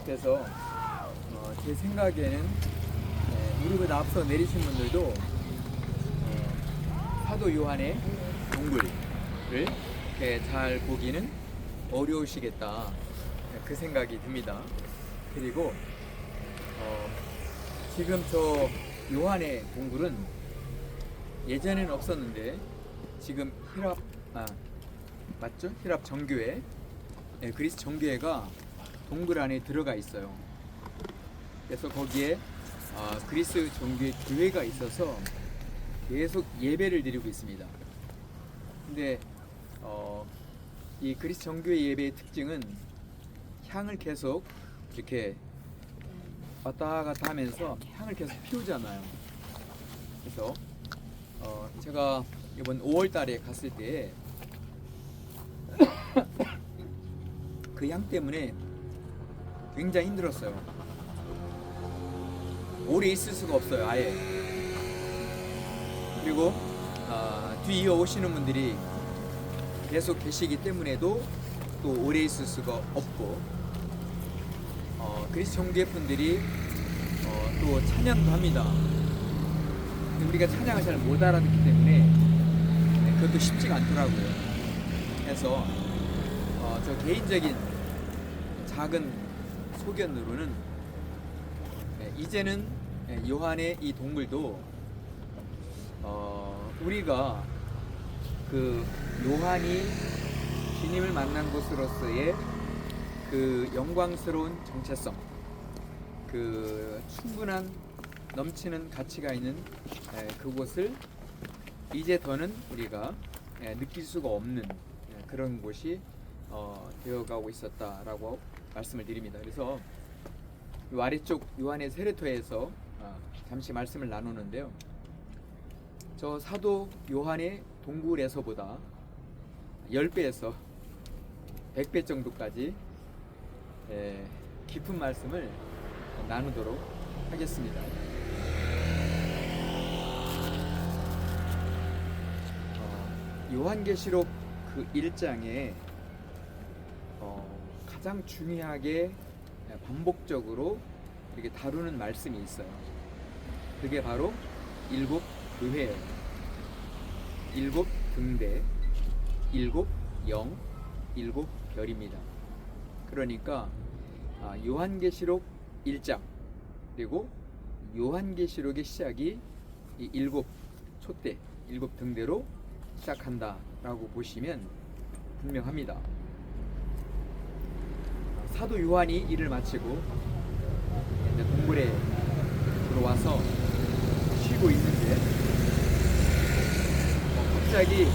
그래서 제 생각에는 우리보다 앞서 내리신 분들도 사도 요한의 동굴을 이렇게 잘 보기는 어려우시겠다, 그 생각이 듭니다. 그리고 지금 저 요한의 동굴은 예전에는 없었는데 지금 맞죠? 힐랍 정교회, 그리스 정교회가 동굴 안에 들어가 있어요. 그래서 거기에 그리스 정교회 교회가 있어서 계속 예배를 드리고 있습니다. 근데 이 그리스 정교회 예배의 특징은 향을 계속 이렇게 왔다 갔다 하면서 향을 계속 피우잖아요. 그래서 제가 이번 5월 달에 갔을 때 그 향 때문에 굉장히 힘들었어요. 오래 있을 수가 없어요, 아예. 그리고 뒤이어 오시는 분들이 계속 계시기 때문에도 또 오래 있을 수가 없고, 그리스 정교회 분들이 또 찬양도 합니다. 우리가 찬양을 잘 못 알아듣기 때문에 그것도 쉽지가 않더라고요. 그래서 저 개인적인 작은 소견으로는 이제는 요한의 이 동굴도 우리가 그 요한이 주님을 만난 곳으로서의 그 영광스러운 정체성, 그 충분한 넘치는 가치가 있는 그곳을 이제 더는 우리가 느낄 수가 없는 그런 곳이 되어가고 있었다라고 말씀을 드립니다. 그래서 이 아래쪽 요한의 세례토에서 잠시 말씀을 나누는데요. 저 사도 요한의 동굴에서보다 10배에서 100배 정도까지 깊은 말씀을 나누도록 하겠습니다. 요한계시록 그 1장에 가장 중요하게 반복적으로 이렇게 다루는 말씀이 있어요. 그게 바로 7 교회예요. 7 등대, 7 영, 7 별입니다. 그러니까 요한계시록 1장 그리고 요한계시록의 시작이 이 7 촛대, 7 등대로 시작한다라고 보시면 분명합니다. 사도 요한이 일을 마치고 이제 동굴에 들어와서 쉬고 있는데 갑자기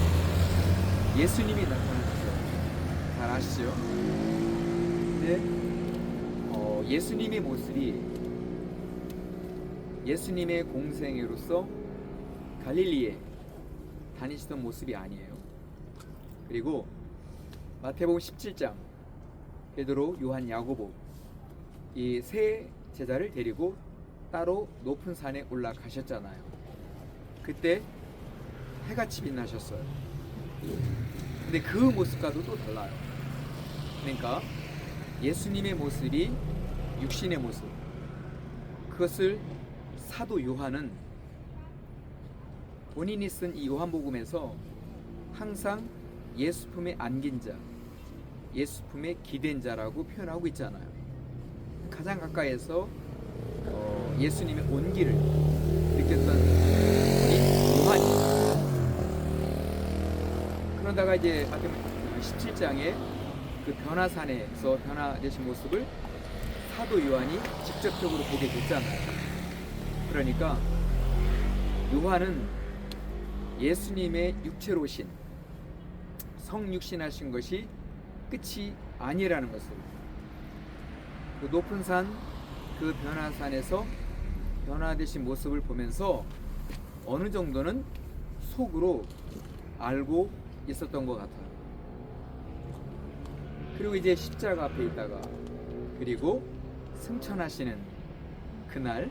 예수님이 나타나셨어요. 잘 아시죠? 근데 예수님의 모습이 예수님의 공생애로서 갈릴리에 다니시던 모습이 아니에요. 그리고 마태복음 17장 베드로, 요한, 야고보 이 세 제자를 데리고 따로 높은 산에 올라가셨잖아요. 그때 해같이 빛나셨어요. 근데 그 모습과도 또 달라요. 그러니까 예수님의 모습이 육신의 모습, 그것을 사도 요한은 본인이 쓴 이 요한복음에서 항상 예수 품에 안긴 자, 예수 품에 기댄 자라고 표현하고 있잖아요. 가장 가까이에서 예수님의 온기를 느꼈던 분이 요한이에요. 그러다가 이제 마태복음 17장에 그 변화산에서 변화되신 모습을 사도 요한이 직접적으로 보게 됐잖아요. 그러니까 요한은 예수님의 육체로 오신 성육신하신 것이 끝이 아니라는 것을, 그 높은 산, 그 변화산에서 변화되신 모습을 보면서 어느 정도는 속으로 알고 있었던 것 같아요. 그리고 이제 십자가 앞에 있다가 그리고 승천하시는 그날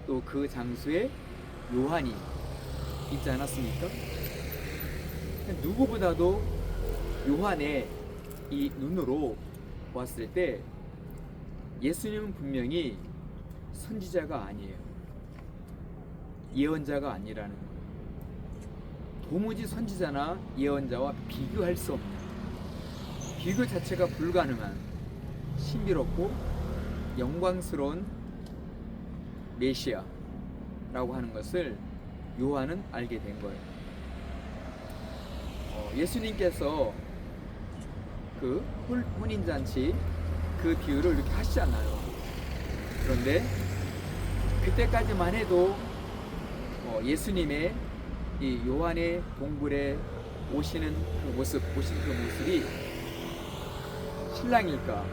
또 그 장소에 요한이 있지 않았습니까? 누구보다도 요한의 이 눈으로 보았을 때 예수님은 분명히 선지자가 아니에요. 예언자가 아니라는 거예요. 도무지 선지자나 예언자와 비교할 수 없는, 비교 자체가 불가능한 신비롭고 영광스러운 메시아라고 하는 것을 요한은 알게 된 거예요. 예수님께서 그 혼인잔치 그 비유를 이렇게 하시잖아요. 그런데 그때까지만 해도 예수님의 이 요한의 동굴에 오시는 그 모습이 신랑일까는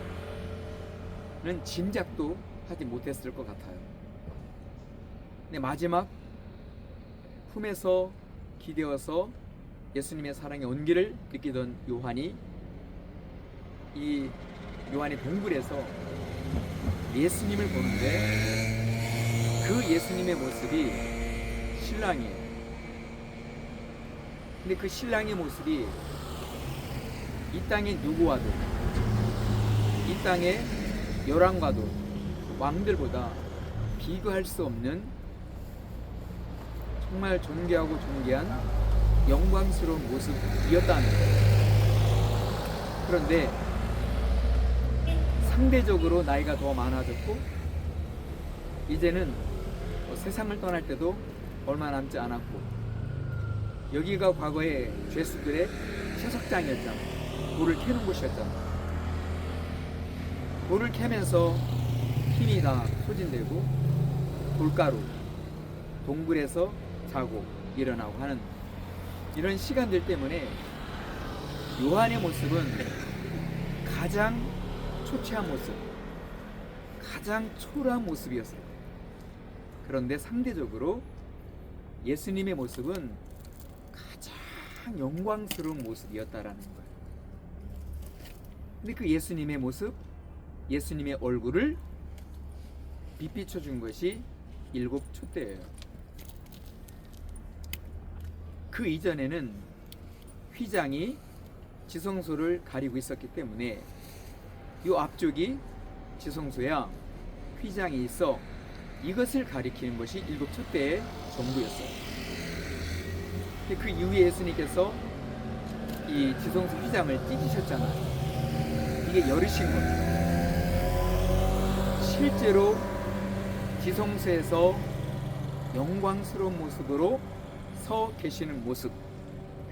짐작도 하지 못했을 것 같아요. 근데 마지막 품에서 기대어서 예수님의 사랑의 온기를 느끼던 요한이 이 요한의 동굴에서 예수님을 보는데 그 예수님의 모습이 신랑이에요. 근데 그 신랑의 모습이 이 땅의 누구와도, 이 땅의 열왕과도, 왕들보다 비교할 수 없는 정말 존귀하고 존귀한 영광스러운 모습이었다는 거예요. 그런데 상대적으로 나이가 더 많아졌고 이제는 세상을 떠날 때도 얼마 남지 않았고, 여기가 과거에 죄수들의 채석장이었잖아. 돌을 캐는 곳이었잖아. 돌을 캐면서 힘이 다 소진되고 돌가루, 동굴에서 자고 일어나고 하는 이런 시간들 때문에 요한의 모습은 가장 초췌한 모습, 가장 초라한 모습이었어요. 그런데 상대적으로 예수님의 모습은 가장 영광스러운 모습이었다라는 거예요. 근데 그 예수님의 모습, 예수님의 얼굴을 빛비춰 준 것이 7 촛대예요. 그 이전에는 휘장이 지성소를 가리고 있었기 때문에 이 앞쪽이 지성소야 휘장이 있어 이것을 가리키는 것이 7 촛대의 전부였어요. 그 이후에 예수님께서 이 지성소 휘장을 찢으셨잖아요. 이게 열으신 거예요. 실제로 지성소에서 영광스러운 모습으로 서 계시는 모습,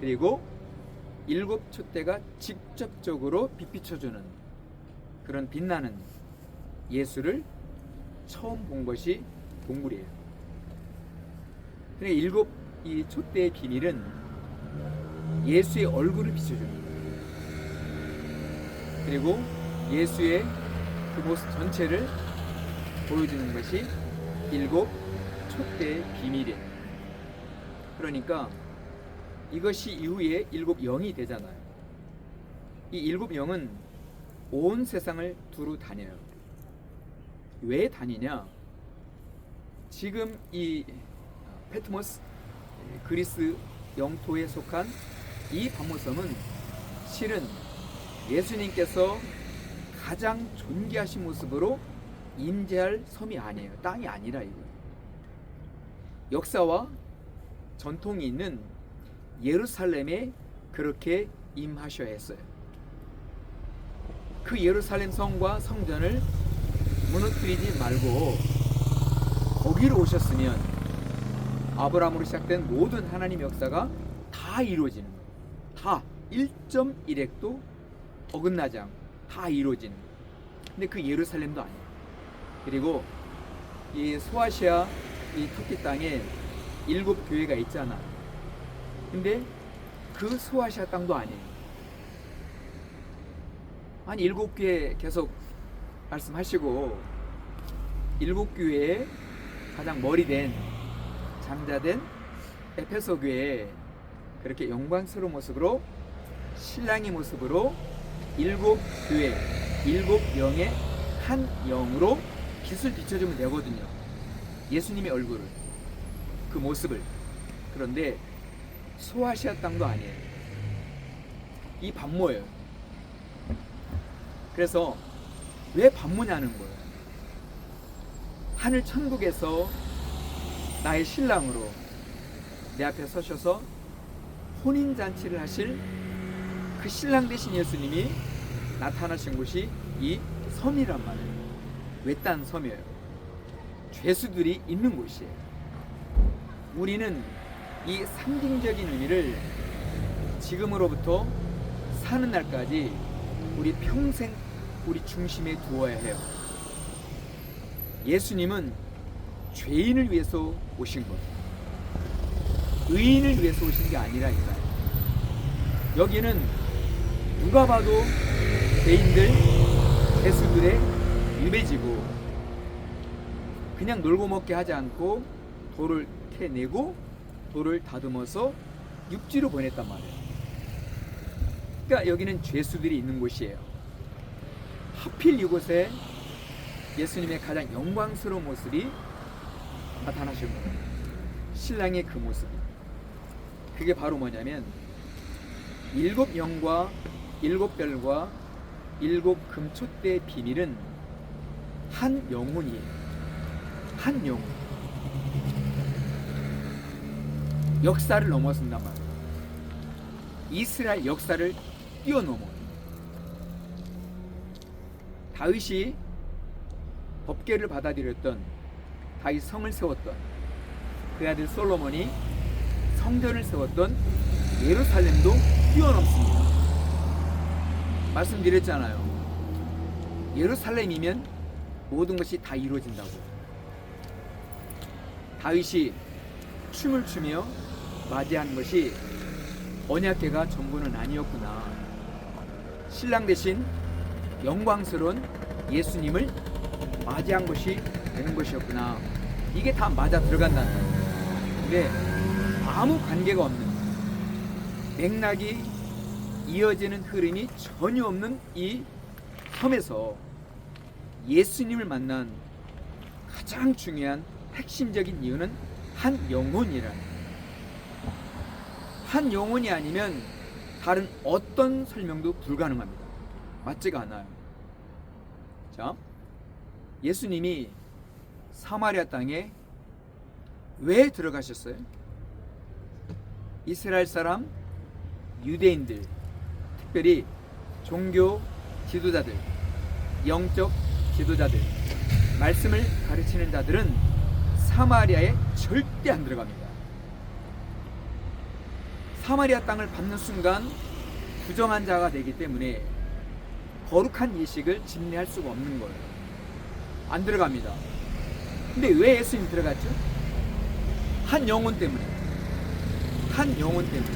그리고 7 촛대가 직접적으로 빛비춰주는 그런 빛나는 예수를 처음 본 것이 동굴이에요. 근데 7 이 촛대의 비밀은 예수의 얼굴을 비춰주는 거예요. 그리고 예수의 그 모습 전체를 보여주는 것이 7 촛대의 비밀이에요. 그러니까 이것이 이후에 7 영이 되잖아요. 이 7 영은 온 세상을 두루 다녀요. 왜 다니냐? 지금 이 페트모스, 그리스 영토에 속한 이 밤모섬은 실은 예수님께서 가장 존귀하신 모습으로 임재할 섬이 아니에요. 땅이 아니라 이거예요. 역사와 전통이 있는 예루살렘에 그렇게 임하셔야 했어요. 그 예루살렘 성과 성전을 무너뜨리지 말고 거기로 오셨으면 아브라함으로 시작된 모든 하나님의 역사가 다 이루어지는 거예요. 다 1.1획도 어긋나지 않고 다 이루어지는 거예요. 근데 그 예루살렘도 아니에요. 그리고 이 소아시아 이 터키 땅에 7 교회가 있잖아. 근데 그 소아시아 땅도 아니에요. 아니 7 교회 계속 말씀하시고 7 교회의 가장 머리된 장자된 에페소 교회에 그렇게 영광스러운 모습으로 신랑의 모습으로 7 교회 7 영의 한 영으로 빛을 비춰주면 되거든요. 예수님의 얼굴을, 그 모습을. 그런데 소아시아 땅도 아니에요. 이 반모예요. 그래서 왜 반모냐는 거예요. 하늘 천국에서 나의 신랑으로 내 앞에 서셔서 혼인잔치를 하실 그 신랑 되신 예수님이 나타나신 곳이 이 섬이란 말이에요. 외딴 섬이에요. 죄수들이 있는 곳이에요. 우리는 이 상징적인 의미를 지금으로부터 사는 날까지 우리 평생 우리 중심에 두어야 해요. 예수님은 죄인을 위해서 오신 것, 의인을 위해서 오신 게 아니라니까요. 여기는 누가 봐도 죄인들, 죄수들의 일배지고 그냥 놀고 먹게 하지 않고 돌을 캐내고 돌을 다듬어서 육지로 보냈단 말이에요. 그러니까 여기는 죄수들이 있는 곳이에요. 하필 이곳에 예수님의 가장 영광스러운 모습이 나타나신 거예요. 신랑의 그 모습이. 그게 바로 뭐냐면 7 영과 7 별과 7 금촛대의 비밀은 한 영혼이에요. 한 영혼. 역사를 넘어선단 말이에요. 이스라엘 역사를 뛰어넘어. 다윗이 법궤를 받아들였던, 다윗 성을 세웠던, 그 아들 솔로몬이 성전을 세웠던 예루살렘도 뛰어넘습니다. 말씀드렸잖아요. 예루살렘이면 모든 것이 다 이루어진다고. 다윗이 춤을 추며 맞이한 것이 언약궤가 전부는 아니었구나. 신랑 대신 영광스러운 예수님을 맞이한 것이 되는 것이었구나. 이게 다 맞아 들어간다는 거예요. 근데 아무 관계가 없는, 맥락이 이어지는 흐름이 전혀 없는 이 섬에서 예수님을 만난 가장 중요한 핵심적인 이유는 한 영혼이라는, 한 영혼이 아니면 다른 어떤 설명도 불가능합니다. 맞지가 않아요. 자, 예수님이 사마리아 땅에 왜 들어가셨어요? 이스라엘 사람, 유대인들, 특별히 종교 지도자들, 영적 지도자들, 말씀을 가르치는 자들은 사마리아에 절대 안 들어갑니다. 사마리아 땅을 밟는 순간 부정한 자가 되기 때문에 거룩한 예식을 집례할 수가 없는 거예요. 안 들어갑니다. 근데 왜 예수님 들어갔죠? 한 영혼 때문에. 한 영혼 때문에.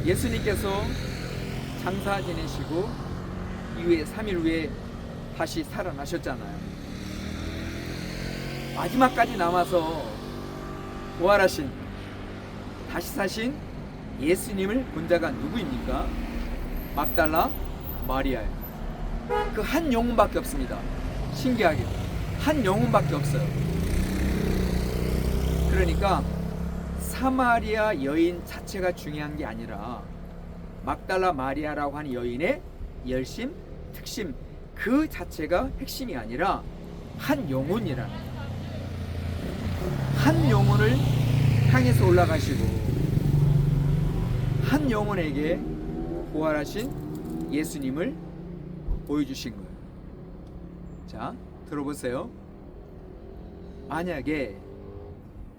예수님께서 장사 지내시고 이후에 3일 후에 다시 살아나셨잖아요. 마지막까지 남아서 부활하신, 다시 사신 예수님을 본 자가 누구입니까? 막달라 마리아예요. 그 한 영혼밖에 없습니다. 신기하게 한 영혼밖에 없어요. 그러니까 사마리아 여인 자체가 중요한 게 아니라 막달라 마리아라고 하는 여인의 열심, 특심, 그 자체가 핵심이 아니라 한 영혼이라는, 한 영혼을 향해서 올라가시고 한 영혼에게 부활하신 예수님을 보여주신 거예요. 자, 들어보세요. 만약에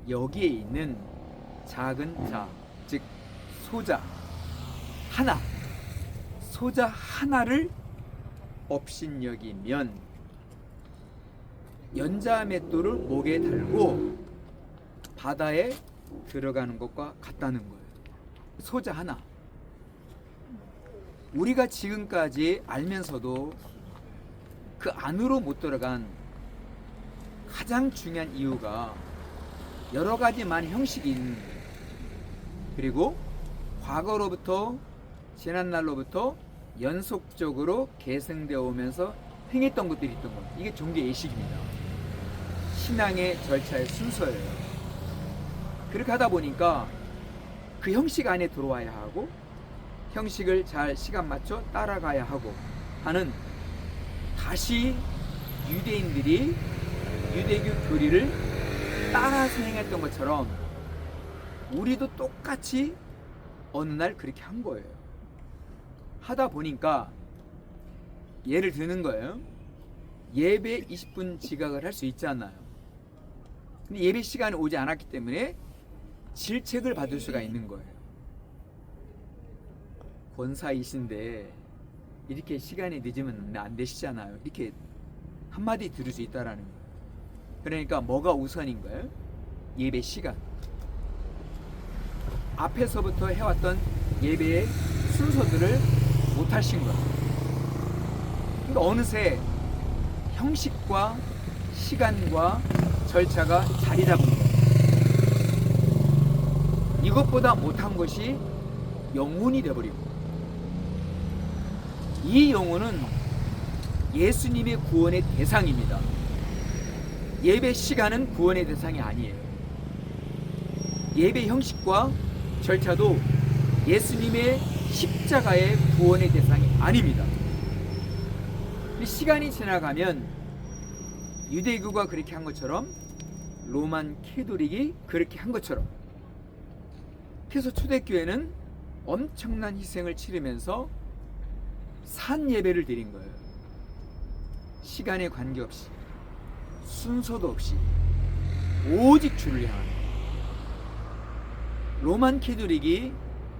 여기에 있는 작은 자, 즉 소자 하나, 소자 하나를 업신여기면 연자맷돌을 목에 달고 바다에 들어가는 것과 같다는 거예요. 소자 하나. 우리가 지금까지 알면서도 그 안으로 못 들어간 가장 중요한 이유가 여러 가지 많은 형식이 있는 거예요. 그리고 과거로부터 지난날로부터 연속적으로 계승되어 오면서 행했던 것들이 있던 거예요. 이게 종교 예식입니다. 신앙의 절차의 순서예요. 그렇게 하다 보니까 그 형식 안에 들어와야 하고 형식을 잘 시간 맞춰 따라가야 하고 하는, 다시 유대인들이 유대교 교리를 따라서 행했던 것처럼 우리도 똑같이 어느 날 그렇게 한 거예요. 하다 보니까 예를 드는 거예요. 예배 20분 지각을 할 수 있잖아요. 근데 예배 시간이 오지 않았기 때문에 질책을 받을 수가 있는 거예요. 권사이신데 이렇게 시간이 늦으면 안 되시잖아요. 이렇게 한마디 들을 수 있다라는 거예요. 그러니까 뭐가 우선인 거예요? 예배 시간. 앞에서부터 해왔던 예배의 순서들을 못 하신 거예요. 그러니까 어느새 형식과 시간과 절차가 자리 잡은 거예요. 이것보다 못한 것이 영혼이 되어버리고, 이 영혼은 예수님의 구원의 대상입니다. 예배 시간은 구원의 대상이 아니에요. 예배 형식과 절차도 예수님의 십자가의 구원의 대상이 아닙니다. 시간이 지나가면 유대교가 그렇게 한 것처럼 로만 캐톨릭이 그렇게 한 것처럼, 그래서 초대교회는 엄청난 희생을 치르면서 산 예배를 드린 거예요. 시간에 관계없이, 순서도 없이 오직 주를 향하는. 로만 캐톨릭이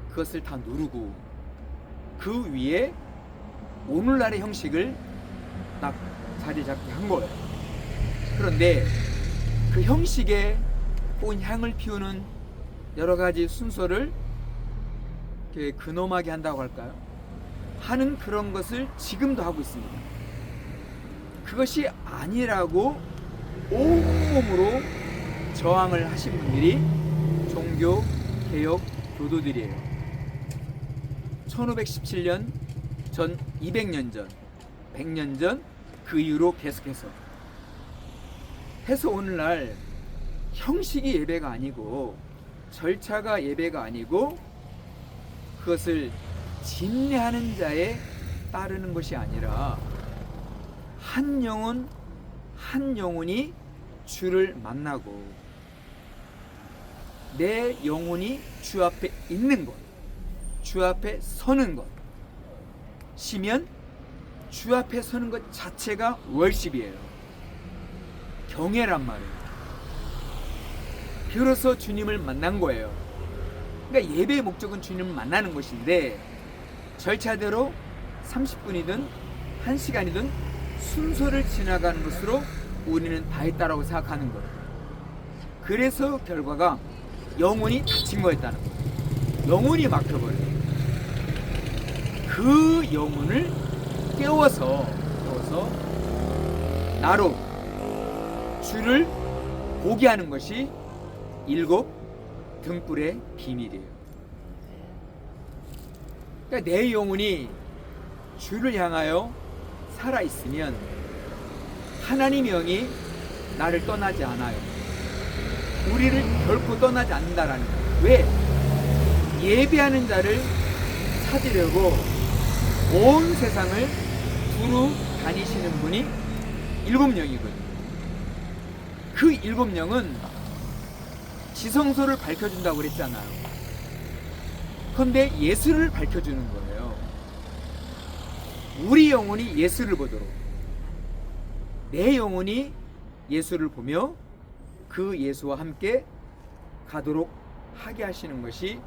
그것을 다 누르고 그 위에 오늘날의 형식을 딱 자리 잡게 한 거예요. 그런데 그 형식에 온 향을 피우는 여러 가지 순서를 근엄하게 한다고 할까요? 하는 그런 것을 지금도 하고 있습니다. 그것이 아니라고 온몸으로 저항을 하신 분들이 종교 개혁 교도들이에요. 1517년 전, 200년 전, 100년 전, 그 이후로 계속해서 해서 오늘날 형식이 예배가 아니고 절차가 예배가 아니고 그것을 진례하는 자에 따르는 것이 아니라 한 영혼 한 영혼이 주를 만나고 내 영혼이 주 앞에 있는 것, 주 앞에 서는 것, 시면 주 앞에 서는 것 자체가 월십이에요. 경외란 말이에요. 비로소 주님을 만난 거예요. 그러니까 예배의 목적은 주님을 만나는 것인데 절차대로 30분이든 1시간이든 순서를 지나가는 것으로 우리는 다 했다라고 생각하는 거예요. 그래서 결과가 영혼이 다친 거였다는 거예요. 영혼이 막혀버려요. 그 영혼을 깨워서 나로 주를 보게 하는 것이 7 등불의 비밀이에요. 그러니까 내 영혼이 주를 향하여 살아있으면 하나님의 영이 나를 떠나지 않아요. 우리를 결코 떠나지 않는다라는 거예요. 왜? 예배하는 자를 찾으려고 온 세상을 두루 다니시는 분이 7영이거든요. 그 7영은 지성소를 밝혀준다고 그랬잖아요. 그런데 예수를 밝혀주는 거예요. 우리 영혼이 예수를 보도록, 내 영혼이 예수를 보며 그 예수와 함께 가도록 하게 하시는 것이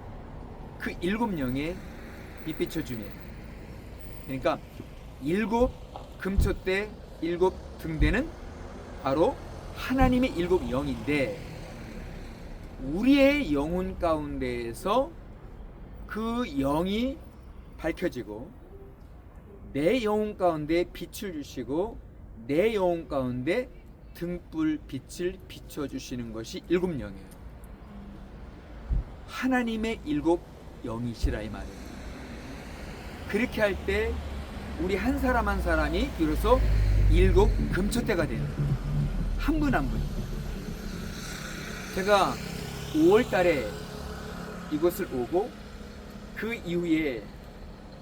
그 7영의 빛비춰줌이에요. 그러니까 7 금초대 7 등대는 바로 하나님의 7영인데 우리의 영혼 가운데에서 그 영이 밝혀지고 내 영혼 가운데 빛을 주시고 내 영혼 가운데 등불 빛을 비춰주시는 것이 7영이에요. 하나님의 7영이시라 이 말이에요. 그렇게 할 때 우리 한 사람 한 사람이 비로소 7 금초대가 되는 거예요. 한 분 한 분. 제가 5월 달에 이곳을 오고 그 이후에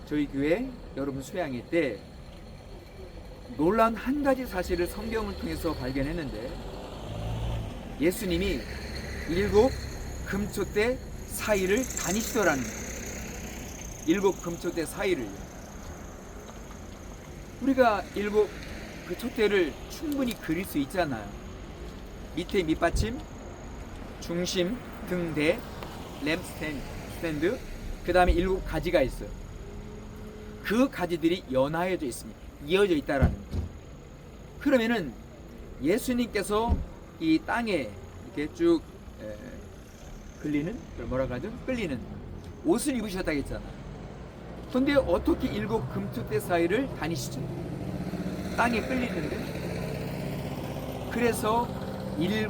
저희 교회 여러분 수양회 때 놀라운 한 가지 사실을 성경을 통해서 발견했는데, 예수님이 7 금초대 사이를 다니시더라는 거예요. 7 금초대 사이를. 우리가 7 그 촛대를 충분히 그릴 수 있잖아요. 밑에 밑받침, 중심, 등대, 램프 스탠드, 그 다음에 7 가지가 있어요. 그 가지들이 연하여져 있습니다. 이어져 있다라는 거예요. 그러면은 예수님께서 이 땅에 이렇게 쭉 끌리는 옷을 입으셨다겠잖아요. 근데 어떻게 7 금초대 사이를 다니시죠? 땅에 끌리는데. 그래서 7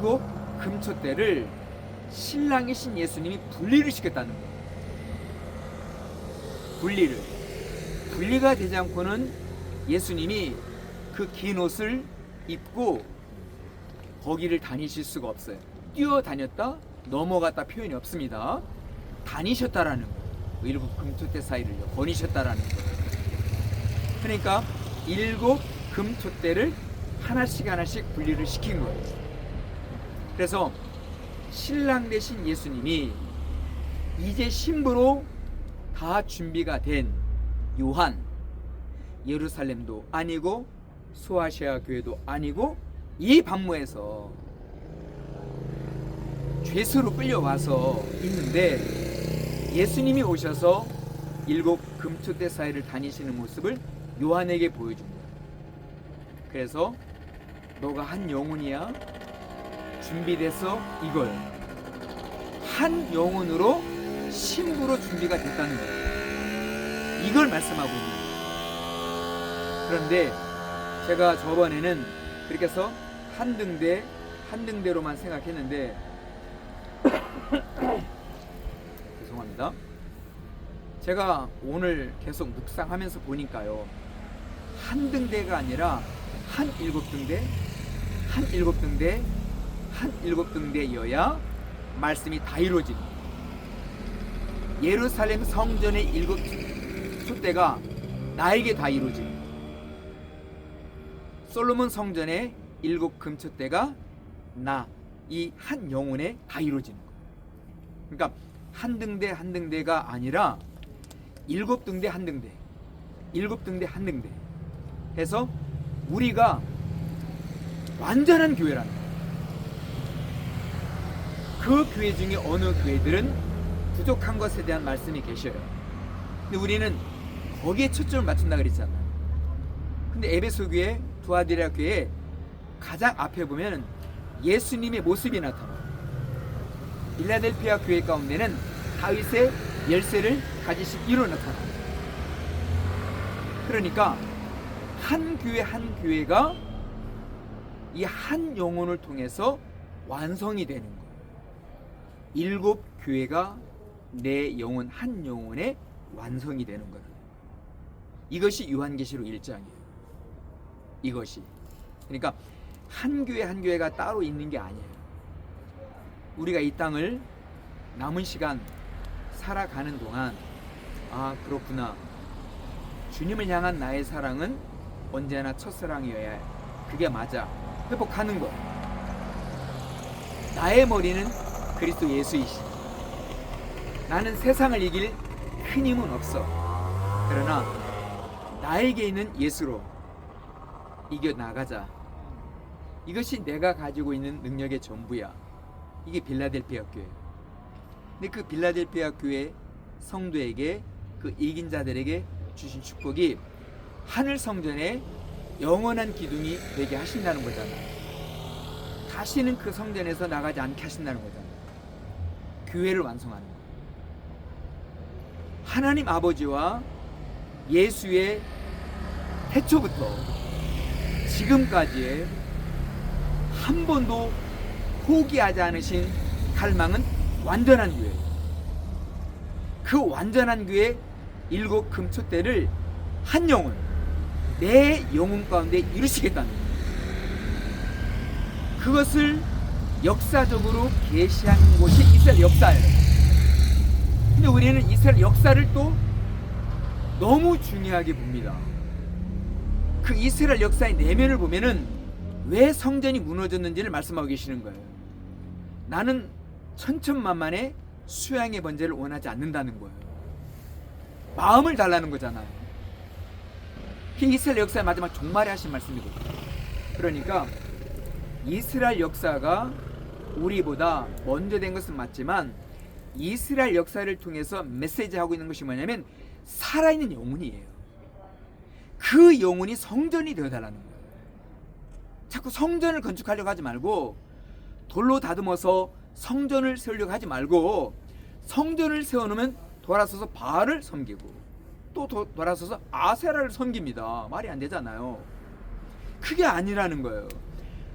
금초대를 신랑이신 예수님이 분리를 시켰다는 거예요. 분리가 되지 않고는 예수님이 그 긴 옷을 입고 거기를 다니실 수가 없어요. 뛰어다녔다, 넘어갔다 표현이 없습니다. 다니셨다라는 거예요. 7 금초대 사이를 거니셨다라는 거예요. 그러니까 7 금초대를 하나씩 분리를 시킨 거예요. 그래서 신랑 되신 예수님이 이제 신부로 다 준비가 된 요한, 예루살렘도 아니고 소아시아 교회도 아니고 이 반모에서 죄수로 끌려와서 있는데, 예수님이 오셔서 7 금초대 사이를 다니시는 모습을 요한에게 보여준 거예요. 그래서 너가 한 영혼이야, 준비돼서 이걸 한 영혼으로 신부로 준비가 됐다는 거예요. 이걸 말씀하고 있는 거예요. 그런데 제가 저번에는 그렇게 해서 한 등대로만 생각했는데 죄송합니다. 제가 오늘 계속 묵상하면서 보니까요, 한 등대가 아니라 한 7등대, 한 7등대, 한 7등대여야 말씀이 다 이루어집니다. 예루살렘 성전의 7 촛대가 나에게 다 이루어집니다. 솔로몬 성전의 7 금초대가 나, 이 한 영혼에 다 이루어지는 거예요. 그러니까 한 등대가 아니라 7 등대 한 등대, 7 등대 한 등대 해서 우리가 완전한 교회라는 거예요. 그 교회 중에 어느 교회들은 부족한 것에 대한 말씀이 계셔요. 근데 우리는 거기에 초점을 맞춘다 그랬잖아요. 근데 에베소 교회, 두아디라 교회 가장 앞에 보면 예수님의 모습이 나타나요. 빌라델피아 교회 가운데는 다윗의 열쇠를 가지신 이로 나타나요. 그러니까 한 교회 한 교회가 이 한 영혼을 통해서 완성이 되는 거예요. 7 교회가 내 영혼 한 영혼의 완성이 되는 거예요. 이것이 요한계시록 1장이에요. 이것이. 그러니까 한 교회 한 교회가 따로 있는 게 아니에요. 우리가 이 땅을 남은 시간 살아가는 동안, 아 그렇구나, 주님을 향한 나의 사랑은 언제나 첫사랑이어야 해. 그게 맞아. 회복하는 것. 나의 머리는 그리스도 예수이시. 나는 세상을 이길 큰 힘은 없어. 그러나 나에게 있는 예수로 이겨나가자. 이것이 내가 가지고 있는 능력의 전부야. 이게 빌라델피아 교회. 근데 그 빌라델피아 교회 성도에게, 그 이긴 자들에게 주신 축복이 하늘 성전에 영원한 기둥이 되게 하신다는 거잖아요. 다시는 그 성전에서 나가지 않게 하신다는 거잖아요. 교회를 완성하는 거예요. 하나님 아버지와 예수의 태초부터 지금까지의 한 번도 포기하지 않으신 갈망은 완전한 교회. 그 완전한 교회 7 금초대를 한 영혼, 내 영혼 가운데 이루시겠다는 거예요. 그것을 역사적으로 계시한 곳이 이스라엘 역사예요. 근데 우리는 이스라엘 역사를 또 너무 중요하게 봅니다. 그 이스라엘 역사의 내면을 보면은 왜 성전이 무너졌는지를 말씀하고 계시는 거예요. 나는 천천만만의 수양의 번제를 원하지 않는다는 거예요. 마음을 달라는 거잖아요. 그게 이스라엘 역사의 마지막 종말에 하신 말씀이거든요. 그러니까 이스라엘 역사가 우리보다 먼저 된 것은 맞지만 이스라엘 역사를 통해서 메시지하고 있는 것이 뭐냐면 살아있는 영혼이에요. 그 영혼이 성전이 되어달라는 거예요. 자꾸 성전을 건축하려고 하지 말고 돌로 다듬어서 성전을 세우려고 하지 말고 성전을 세워놓으면 돌아서서 바알을 섬기고 또 돌아서서 아세라를 섬깁니다. 말이 안 되잖아요. 그게 아니라는 거예요.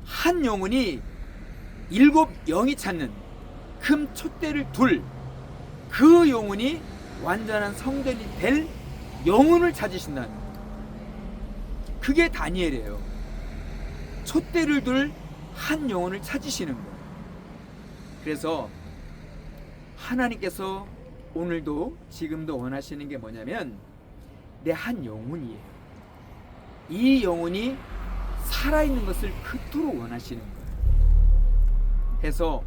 한 영혼이 7 영이 찾는 금 촛대를 둘 그 영혼이 완전한 성전이 될 영혼을 찾으신다는 거예요. 그게 다니엘이에요. 촛대를 둘 한 영혼을 찾으시는 거예요. 그래서 하나님께서 오늘도 지금도 원하시는 게 뭐냐면 내 한 영혼이에요. 이 영혼이 살아있는 것을 그토록 원하시는 거예요. 해서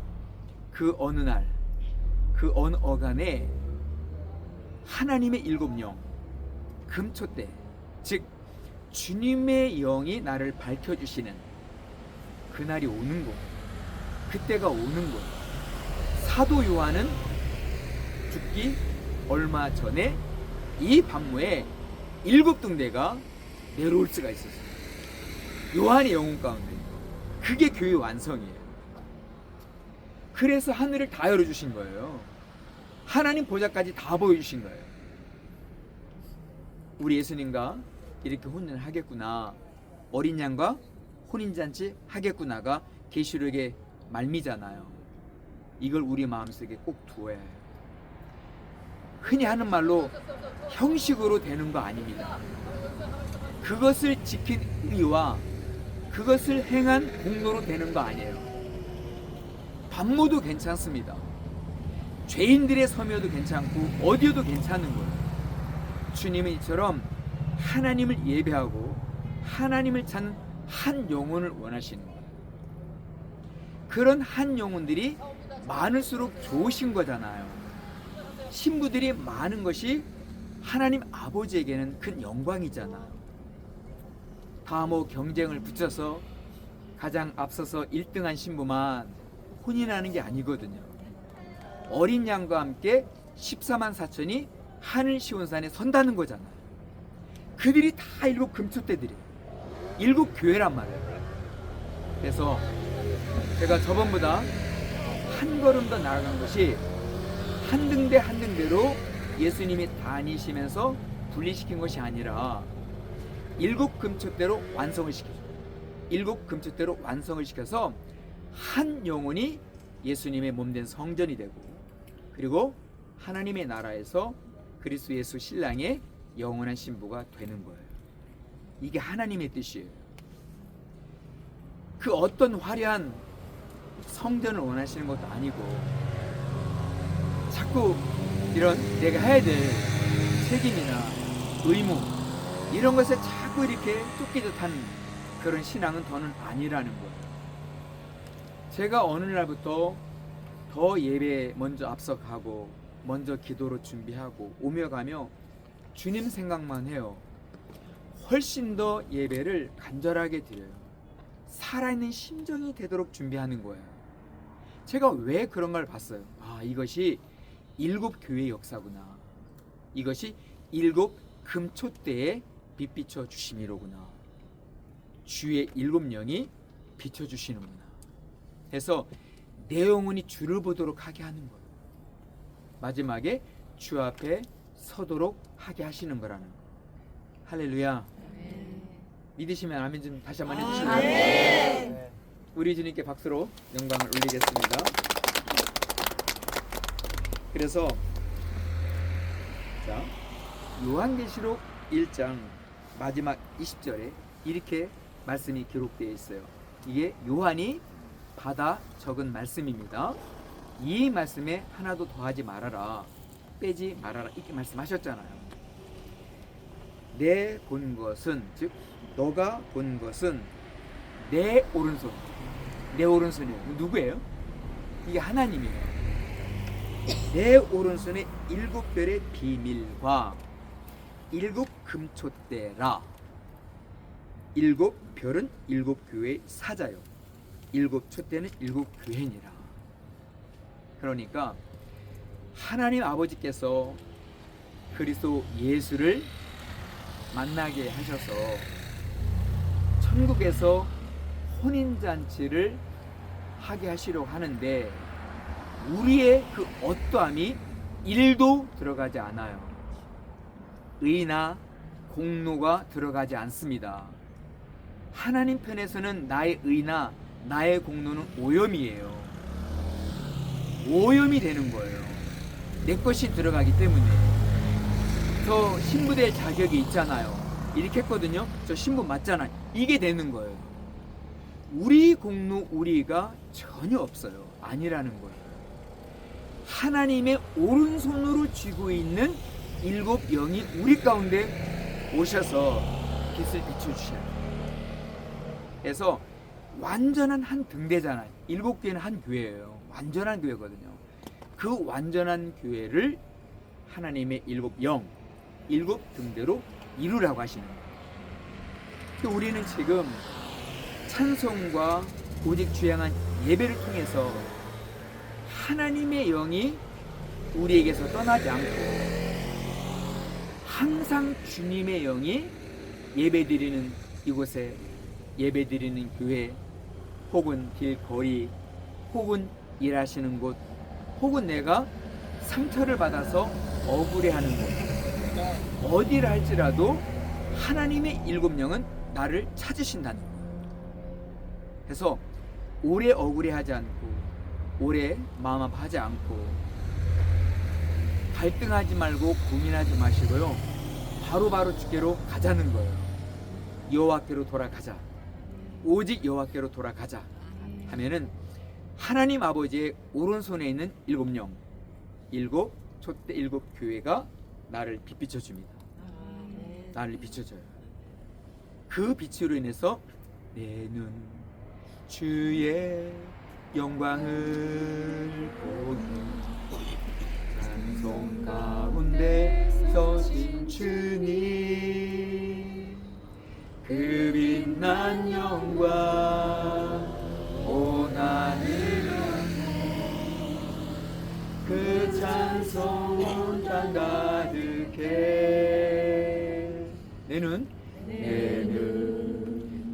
그 어느 날 그 어느 어간에 하나님의 7 영 금촛대 즉 주님의 영이 나를 밝혀주시는 그날이 오는 거, 그때가 오는 거. 사도 요한은 죽기 얼마 전에 이 반모에 7 등대가 내려올 수가 있었어요. 요한의 영혼 가운데. 그게 교회 완성이에요. 그래서 하늘을 다 열어주신 거예요. 하나님 보좌까지 다 보여주신 거예요. 우리 예수님과 이렇게 혼인을 하겠구나, 어린 양과 혼인잔치 하겠구나가 계시록의 말미잖아요. 이걸 우리 마음속에 꼭 두어야 해요. 흔히 하는 말로 형식으로 되는 거 아닙니다. 그것을 지킨 의와 그것을 행한 공로로 되는 거 아니에요. 반모도 괜찮습니다. 죄인들의 섬여도 괜찮고 어디여도 괜찮은 거예요. 주님은 이처럼 하나님을 예배하고 하나님을 찾는 한 영혼을 원하시는 거예요. 그런 한 영혼들이 많을수록 좋으신 거잖아요. 신부들이 많은 것이 하나님 아버지에게는 큰 영광이잖아요. 다 뭐 경쟁을 붙여서 가장 앞서서 1등한 신부만 혼인하는 게 아니거든요. 어린 양과 함께 14만 4천이 하늘 시온산에 선다는 거잖아요. 그들이 다 7 금촛대들이에요. 7 교회란 말이에요. 그래서 제가 저번보다 한 걸음 더 나아간 것이 한 등대 한 등대로 예수님이 다니시면서 분리시킨 것이 아니라 7 금촛대로 완성을 시켜줘요. 7 금촛대로 완성을 시켜서 한 영혼이 예수님의 몸된 성전이 되고 그리고 하나님의 나라에서 그리스도 예수 신랑의 영원한 신부가 되는 거예요. 이게 하나님의 뜻이에요. 그 어떤 화려한 성전을 원하시는 것도 아니고 자꾸 이런 내가 해야 될 책임이나 의무 이런 것에 자꾸 이렇게 쫓기듯 하는 그런 신앙은 더는 아니라는 거예요. 제가 어느 날부터 더 예배에 먼저 앞서가고 먼저 기도로 준비하고 오며 가며 주님 생각만 해요. 훨씬 더 예배를 간절하게 드려요. 살아있는 심정이 되도록 준비하는 거예요. 제가 왜 그런 걸 봤어요. 아, 이것이 7 교회의 역사구나. 이것이 7 금촛대에 빛 비춰 주심이로구나. 주의 7 영이 비춰 주시는구나. 해서 내 영혼이 주를 보도록 하게 하는 거예요. 마지막에 주 앞에 서도록 하게 하시는 거라는 거예요. 할렐루야. 믿으시면 아멘 좀 다시 한번 해주시고요. 우리 주님께 박수로 영광을 올리겠습니다. 그래서 자, 요한계시록 1장 마지막 20절에 이렇게 말씀이 기록되어 있어요. 이게 요한이 받아 적은 말씀입니다. 이 말씀에 하나도 더하지 말아라, 빼지 말아라, 이렇게 말씀하셨잖아요. 내 본 것은 즉 너가 본 것은 내 오른손. 내 오른손이 누구예요? 이게 하나님이에요. 내 오른손에 7별의 비밀과 7금촛대라. 7별은 7교회의 사자요, 7촛대는 7교회니라. 그러니까 하나님 아버지께서 그리스도 예수를 만나게 하셔서 천국에서 혼인잔치를 하게 하시려고 하는데 우리의 그 어떠함이 1도 들어가지 않아요. 의나 공로가 들어가지 않습니다. 하나님 편에서는 나의 의나 나의 공로는 오염이에요. 오염이 되는 거예요. 내 것이 들어가기 때문에. 저 신부될 자격이 있잖아요. 이렇게 했거든요. 저 신부 맞잖아요. 이게 되는 거예요. 우리 공로 우리가 전혀 없어요. 아니라는 거예요. 하나님의 오른손으로 쥐고 있는 7영이 우리 가운데 오셔서 빛을 비춰주셔야 돼요. 그래서 완전한 한 등대잖아요. 7교회는 한 교회예요. 완전한 교회거든요. 그 완전한 교회를 하나님의 7영, 7등대로 이루라고 하시는 거예요. 우리는 지금 찬송과 오직 주양한 예배를 통해서 하나님의 영이 우리에게서 떠나지 않고 항상 주님의 영이 예배드리는 이곳에, 예배드리는 교회, 혹은 길거리, 혹은 일하시는 곳, 혹은 내가 상처를 받아서 억울해하는 곳, 어디를 할지라도 하나님의 7영은 나를 찾으신다는 거예요. 그래서 오래 억울해하지 않고 오래 마음 아파하지 않고 갈등하지 말고 고민하지 마시고요. 바로바로 주께로 가자는 거예요. 여호와께로 돌아가자. 오직 여호와께로 돌아가자 하면은 하나님 아버지의 오른손에 있는 7영, 7촛대 7교회가 나를 빛비춰 줍니다. 나를 비춰줘요. 그 빛으로 인해서 내 눈 주의 영광을 보니 찬송 가운데 서신 주님, 그 빛난 영광 온 하늘을 그 찬송 온 땅 가득해. 내 눈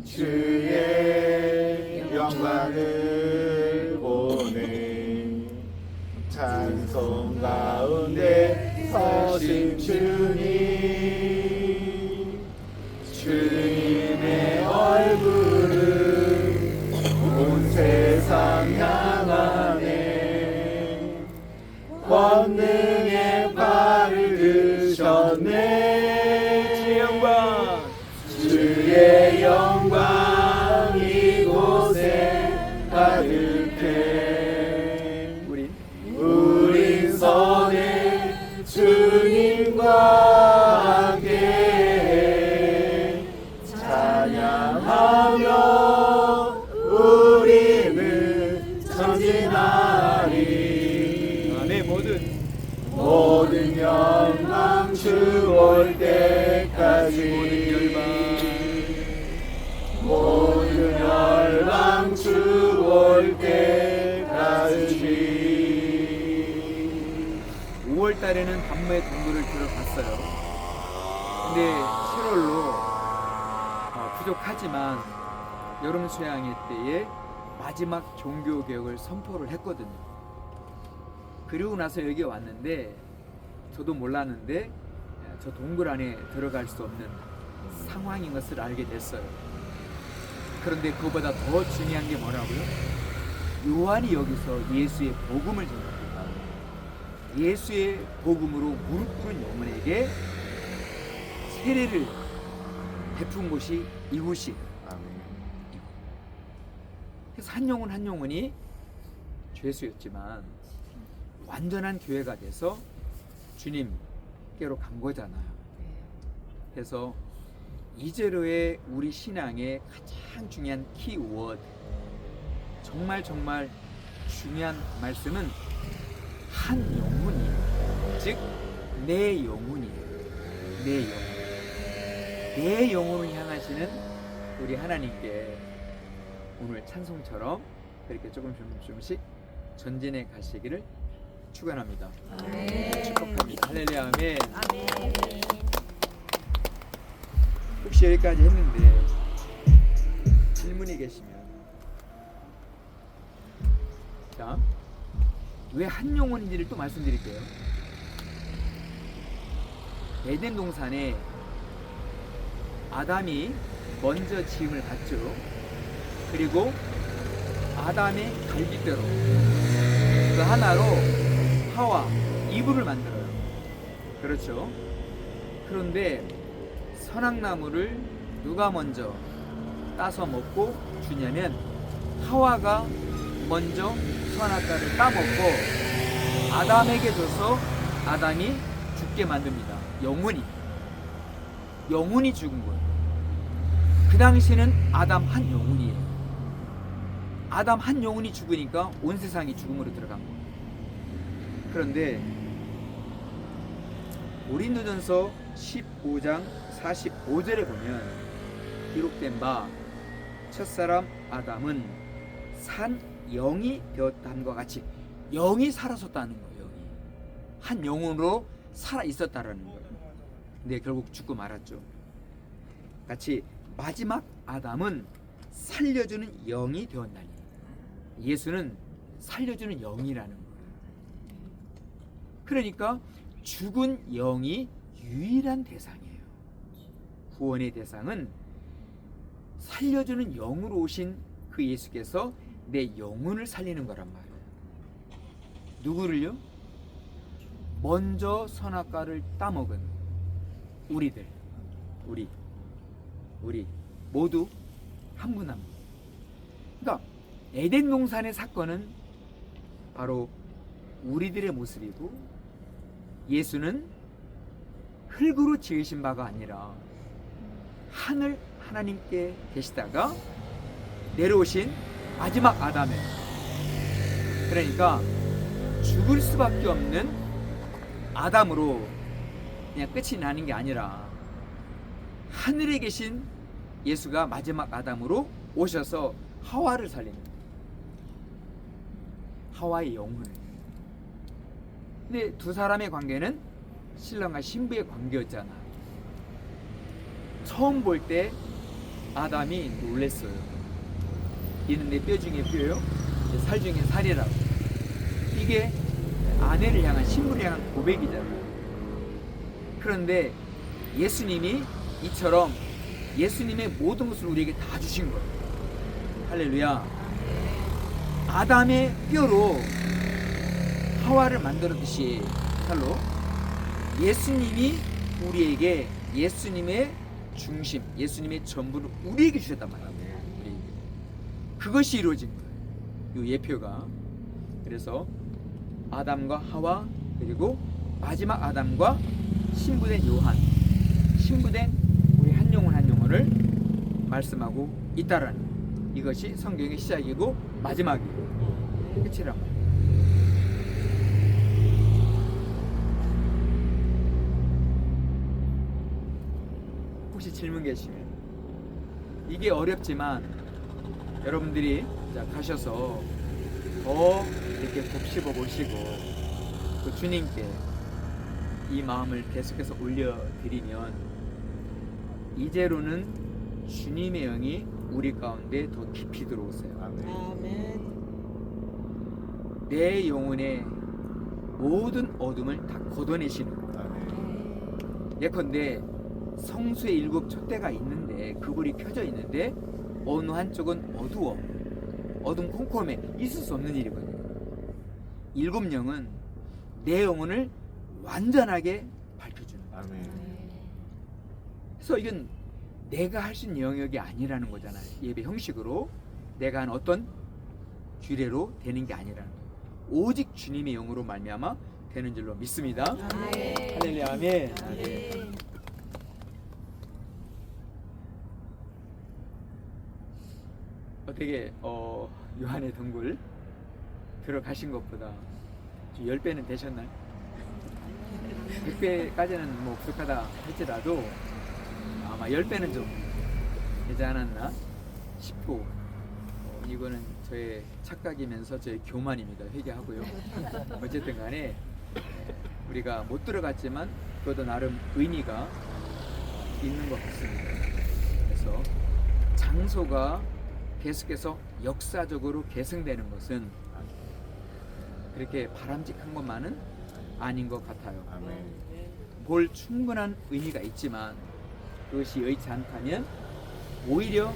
주의 영광을 보네. 찬송 가운데 서신 주님, 주님의 얼굴을 온 세상 향하네. 권능의 발을 드셨네. 주의 영광, 주의 영광 이곳에 가득해. 우린 선에 주님과 함께 찬양하며 우리는 전진하리. 내 모든 영광 주 올 때까지, 모든 열방 주 올 때까지. 5월 달에는 반모의 동굴을 들어갔어요. 근데 7월로 부족하지만 여름 수양회 때에 마지막 종교 개혁을 선포를 했거든요. 그리고 나서 여기 왔는데 저도 몰랐는데 저 동굴 안에 들어갈 수 없는 상황인 것을 알게 됐어요. 그런데 그보다 더 중요한 게 뭐라고요? 요한이 여기서 예수의 복음을 전합니다. 예수의 복음으로 무릎 꿇은 영혼에게 세례를 베푼 곳이 이곳이에요. 그래서 한 영혼 한 영혼이 죄수였지만 완전한 교회가 돼서 주님께로 간 거잖아요. 그래서 이제로의 우리 신앙의 가장 중요한 키워드, 정말 중요한 말씀은 한 영혼이에요. 즉 내 영혼이에요. 내 영혼. 내 영혼을 향하시는 우리 하나님께 오늘 찬송처럼 그렇게 조금씩 전진해 가시기를 축원합니다. 축복합니다. 할렐루야. 아멘. 혹시 여기까지 했는데 질문이 계시면, 자, 왜 한 영혼인지를 또 말씀드릴게요. 에덴 동산에 아담이 먼저 지음을 받죠. 그리고 아담의 갈빗대로 그 하나로 하와, 이브를 만들어요. 그렇죠. 그런데 선악나무를 누가 먼저 따서 먹고 주냐면 하와가 먼저 선악과를 따먹고 아담에게 줘서 아담이 죽게 만듭니다. 영혼이 죽은 거예요. 그 당시는 아담 한 영혼이에요. 아담 한 영혼이 죽으니까 온 세상이 죽음으로 들어간 거예요. 그런데 고린도전서 15장 45절에 보면 기록된 바 첫사람 아담은 산 영이 되었다함과 같이 영이 살아섰다는 거예요. 영이 한 영혼으로 살아 있었다라는 거예요. 근데 결국 죽고 말았죠. 같이 마지막 아담은 살려주는 영이 되었나니, 예수는 살려주는 영이라는 거예요. 그러니까 죽은 영이 유일한 대상이에요. 구원의 대상은 살려주는 영으로 오신 그 예수께서 내 영혼을 살리는 거란 말이에요. 누구를요? 먼저 선악과를 따먹은 우리들, 우리 모두 한 분 한 분. 그러니까 에덴 동산의 사건은 바로 우리들의 모습이고, 예수는 흙으로 지으신 바가 아니라 하늘 하나님께 계시다가 내려오신 마지막 아담이에요. 그러니까 죽을 수밖에 없는 아담으로 그냥 끝이 나는 게 아니라 하늘에 계신 예수가 마지막 아담으로 오셔서 하와를 살리는 거예요. 하와의 영혼을. 근데 두 사람의 관계는 신랑과 신부의 관계였잖아. 처음 볼 때 아담이 놀랬어요. 이는 내 뼈 중에 뼈요, 내 살 중에 살이라고. 이게 아내를 향한, 신부를 향한 고백이잖아요. 그런데 예수님이 이처럼 예수님의 모든 것을 우리에게 다 주신 거예요. 할렐루야. 아담의 뼈로 하와를 만들었듯이 칼로 예수님이 우리에게 예수님의 중심, 예수님의 전부를 우리에게 주셨단 말이에요. 우리에게. 그것이 이루어진 거예요. 이 예표가. 그래서 아담과 하와, 그리고 마지막 아담과 신부된 요한, 신부된 우리 한 영혼을 말씀하고 있다라는 거예요. 이것이 성경의 시작이고 마지막이고 끝이란 말이에요. 혹시 질문 계시면, 이게 어렵지만 여러분들이 가셔서 더 이렇게 곱씹어 보시고 또 주님께 이 마음을 계속해서 올려드리면 이제로는 주님의 영이 우리 가운데 더 깊이 들어오세요. 아멘. 내 영혼의 모든 어둠을 다 걷어내시는 거예요. 아멘. 예컨대 성수의 7 촛대가 있는데, 그 불이 켜져 있는데 어느 한쪽은 어두워, 어둠 컴컴해, 있을 수 없는 일이거든요. 7 영은 내 영혼을 완전하게 밝혀주는 거예요. 아멘. 그래서 이건 내가 할 수 있는 영역이 아니라는 거잖아요. 예배 형식으로 내가 한 어떤 규례로 되는 게 아니라는 거예요. 오직 주님의 영으로 말미암아 되는 줄로 믿습니다. 아멘. 할렐루야. 아멘. 아멘. 어떻게 요한의 동굴 들어가신 것보다 10배는 되셨나요? 100배까지는 뭐 부족하다 할지라도 아마 10배는 좀 되지 않았나 싶고, 이거는 저의 착각이면서 저의 교만입니다. 회개하고요. 어쨌든 간에 우리가 못 들어갔지만 그것도 나름 의미가 있는 것 같습니다. 그래서 장소가 계속해서 역사적으로 계승되는 것은 그렇게 바람직한 것만은 아닌 것 같아요. 볼 충분한 의미가 있지만 그것이 여의치 않다면 오히려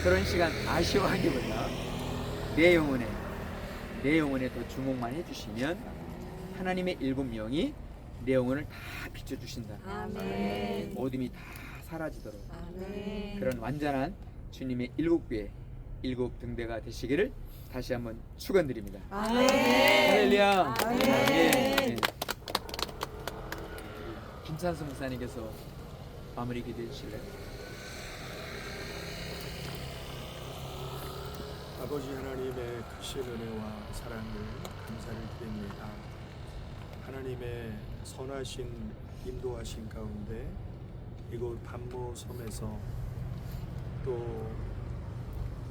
그런 시간 아쉬워하기보다 내 영혼에 더 주목만 해주시면 하나님의 7명이 내 영혼을 다 비춰주신다. 아멘. 어둠이 다 사라지도록 아멘. 그런 완전한 주님의 7개의 7등대가 되시기를 다시 한번 축원드립니다. 아멘. 할렐루야. 아멘. 예. 김찬수 목사님께서 마무리 기도해 주실래요? 아버지 하나님의 크신 은혜와 사랑을 감사를 드립니다. 하나님의 선하신 인도하신 가운데 이곳 반모 섬에서 또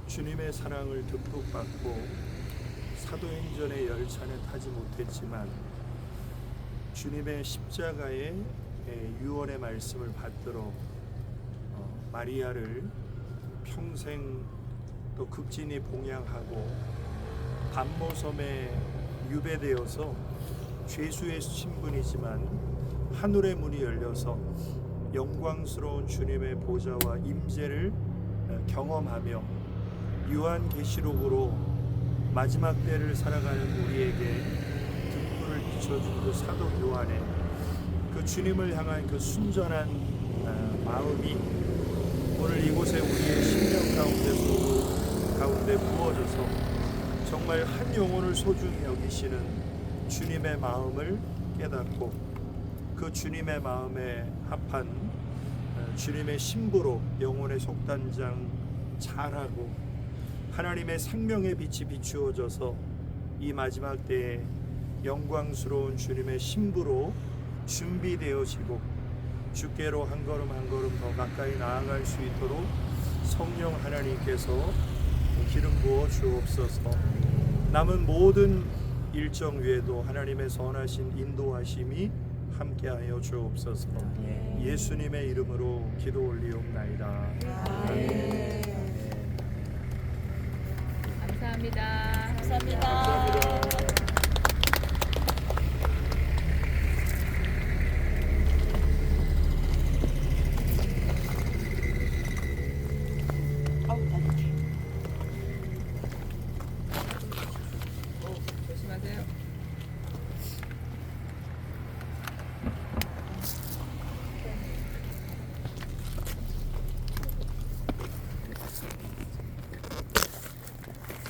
주님의 사랑을 듬뿍 받고 사도행전의 열차는 타지 못했지만 주님의 십자가의 유언의 말씀을 받들어 마리아를 평생 또 극진히 봉양하고 반모섬에 유배되어서 죄수의 신분이지만 하늘의 문이 열려서 영광스러운 주님의 보좌와 임재를 경험하며 요한계시록으로 마지막 때를 살아가는 우리에게 등불을 비춰준 그 사도 요한의 그 주님을 향한 그 순전한 마음이 오늘 이곳에 우리의 심령 가운데 부어져서 정말 한 영혼을 소중히 여기시는 주님의 마음을 깨닫고 그 주님의 마음에 합한 주님의 신부로 영혼의 속단장 잘하고 하나님의 생명의 빛이 비추어져서 이 마지막 때에 영광스러운 주님의 신부로 준비되어지고 주께로 한 걸음 한 걸음 더 가까이 나아갈 수 있도록 성령 하나님께서 기름 부어 주옵소서. 남은 모든 일정 위에도 하나님의 선하신 인도하심이 함께하여 주옵소서. 예수님의 이름으로 기도 올리옵나이다. 아멘. 감사합니다. 감사합니다.